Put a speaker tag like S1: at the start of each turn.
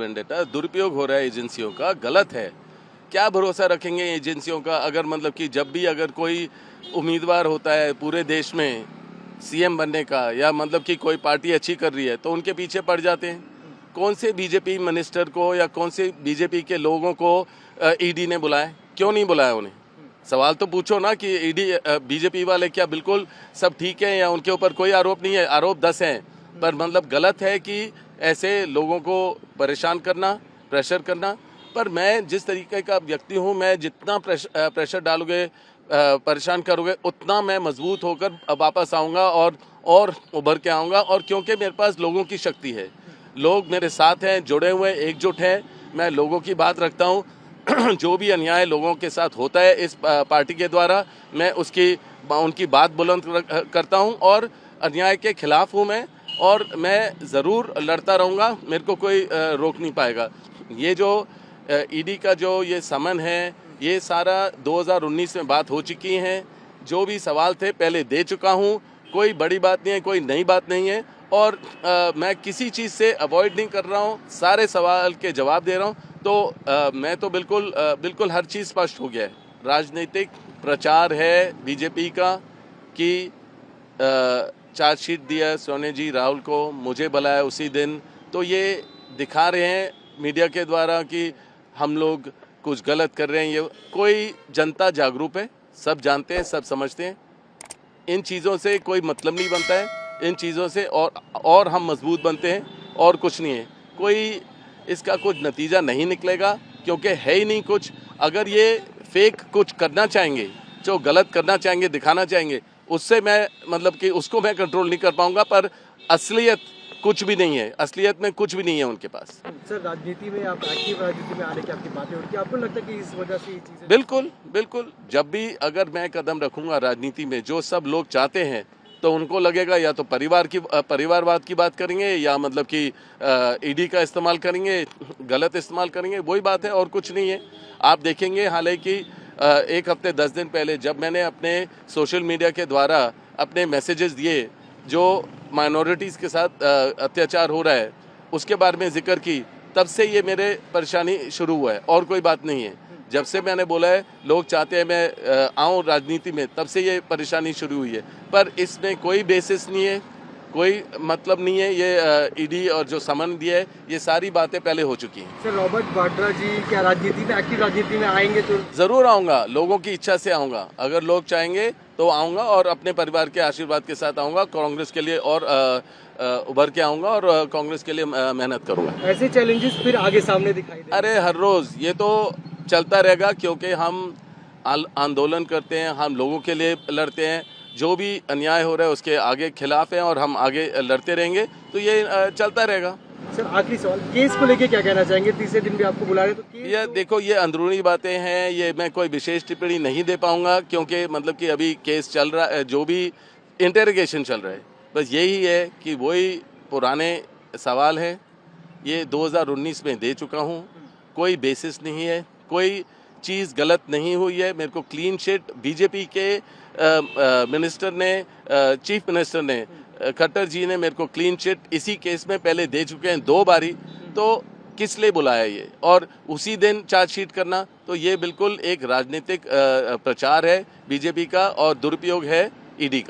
S1: Vendetta, दुरुपयोग हो रहा है एजेंसियों का, गलत है। क्या भरोसा रखेंगे एजेंसियों का? अगर मतलब कि जब भी अगर कोई उम्मीदवार होता है पूरे देश में सीएम बनने का, या मतलब कि कोई पार्टी अच्छी कर रही है तो उनके पीछे पड़ जाते हैं। कौन से बीजेपी मिनिस्टर को या कौन से बीजेपी के लोगों को ईडी ने बुलाया? क्यों नहीं बुलाया उन्हें? सवाल तो पूछो ना कि ईडी बीजेपी वाले क्या बिल्कुल सब ठीक है या उनके ऊपर कोई आरोप नहीं है? आरोप 10 हैं, पर मतलब गलत है कि ऐसे लोगों को परेशान करना, प्रेशर करना। पर मैं जिस तरीके का व्यक्ति हूँ, मैं जितना प्रेशर डालोगे, परेशान करोगे, उतना मैं मजबूत होकर वापस आऊँगा और उभर के आऊँगा। और क्योंकि मेरे पास लोगों की शक्ति है, लोग मेरे साथ हैं, जुड़े हुए, एकजुट हैं, मैं लोगों की बात रखता हूँ। जो भी अन्याय लोगों के साथ होता है इस पार्टी के द्वारा, मैं उनकी बात बुलंद करता हूँ और अन्याय के खिलाफ हूँ मैं, और मैं ज़रूर लड़ता रहूँगा। मेरे को कोई रोक नहीं पाएगा। ये जो ईडी का जो ये समन है, ये सारा 2019 में बात हो चुकी है। जो भी सवाल थे पहले दे चुका हूँ, कोई बड़ी बात नहीं है, कोई नई बात नहीं है। और मैं किसी चीज़ से अवॉइड नहीं कर रहा हूँ, सारे सवाल के जवाब दे रहा हूँ। तो मैं तो बिल्कुल हर चीज़ स्पष्ट हो गया है। राजनीतिक प्रचार है बीजेपी का कि चार्जशीट दिया सोने जी राहुल को, मुझे बुलाया उसी दिन। तो ये दिखा रहे हैं मीडिया के द्वारा कि हम लोग कुछ गलत कर रहे हैं। ये कोई जनता जागरूक है, सब जानते हैं, सब समझते हैं। इन चीज़ों से कोई मतलब नहीं बनता है, इन चीज़ों से और हम मजबूत बनते हैं, और कुछ नहीं है। कोई इसका कुछ नतीजा नहीं निकलेगा, क्योंकि है ही नहीं कुछ। अगर ये फेक कुछ करना चाहेंगे, जो गलत करना चाहेंगे, दिखाना चाहेंगे, उससे मैं मतलब कि उसको मैं कंट्रोल नहीं कर पाऊंगा। पर असलियत कुछ भी नहीं है, असलियत में कुछ भी नहीं है उनके पास।
S2: सर, राजनीति में आप एक्टिव राजनीति में आने की आपकी बातें उठती है, आपको लगता है कि इस वजह से ये चीज़ें?
S1: बिल्कुल। जब भी अगर मैं कदम रखूंगा राजनीति में, जो सब लोग चाहते हैं, तो उनको लगेगा या तो परिवारवाद की बात करेंगे, या मतलब कि ईडी का इस्तेमाल करेंगे, गलत इस्तेमाल करेंगे। वही बात है और कुछ नहीं है। आप देखेंगे हालांकि 1 हफ्ते 10 दिन पहले जब मैंने अपने सोशल मीडिया के द्वारा अपने मैसेजेस दिए, जो माइनॉरिटीज़ के साथ अत्याचार हो रहा है उसके बारे में जिक्र की, तब से ये मेरे परेशानी शुरू हुआ है, और कोई बात नहीं है। जब से मैंने बोला है लोग चाहते हैं मैं आऊँ राजनीति में, तब से ये परेशानी शुरू हुई है। पर इसमें कोई बेसिस नहीं है, कोई मतलब नहीं है। ये ईडी और जो समन दिया है, ये सारी बातें पहले हो चुकी हैं।
S2: सर, रॉबर्ट वाड्रा जी क्या राजनीति में, एक्टिव राजनीति में आएंगे? तो
S1: ज़रूर आऊँगा, लोगों की इच्छा से आऊँगा। अगर लोग चाहेंगे तो आऊँगा, और अपने परिवार के आशीर्वाद के साथ आऊँगा। कांग्रेस के लिए और उभर के आऊँगा, और कांग्रेस के लिए मेहनत करूँगा।
S2: ऐसे चैलेंजेस फिर आगे सामने दिखाई दे?
S1: अरे हर रोज़ ये तो चलता रहेगा, क्योंकि हम आंदोलन करते हैं, हम लोगों के लिए लड़ते हैं। जो भी अन्याय हो रहा है उसके आगे खिलाफ हैं, और हम आगे लड़ते रहेंगे। तो ये चलता रहेगा।
S2: सर, आखिरी सवाल, केस को लेके क्या कहना चाहेंगे? तीसरे दिन भी आपको बुला रहे, तो केस
S1: ये देखो, ये अंदरूनी बातें हैं, ये मैं कोई विशेष टिप्पणी नहीं दे पाऊंगा, क्योंकि मतलब कि अभी केस चल रहा है, जो भी इंटरोगेशन चल रहा है। बस यही है कि वही पुराने सवाल हैं। ये 2019 में दे चुका हूँ, कोई बेसिस नहीं है, कोई चीज़ गलत नहीं हुई है। मेरे को क्लीन चिट बीजेपी के मिनिस्टर ने, चीफ मिनिस्टर ने, खट्टर जी ने मेरे को क्लीन चिट इसी केस में पहले दे चुके हैं 2 बारी। तो किस लिए बुलाया ये, और उसी दिन चार्जशीट करना? तो ये बिल्कुल एक राजनीतिक प्रचार है बीजेपी का, और दुरुपयोग है ईडी का।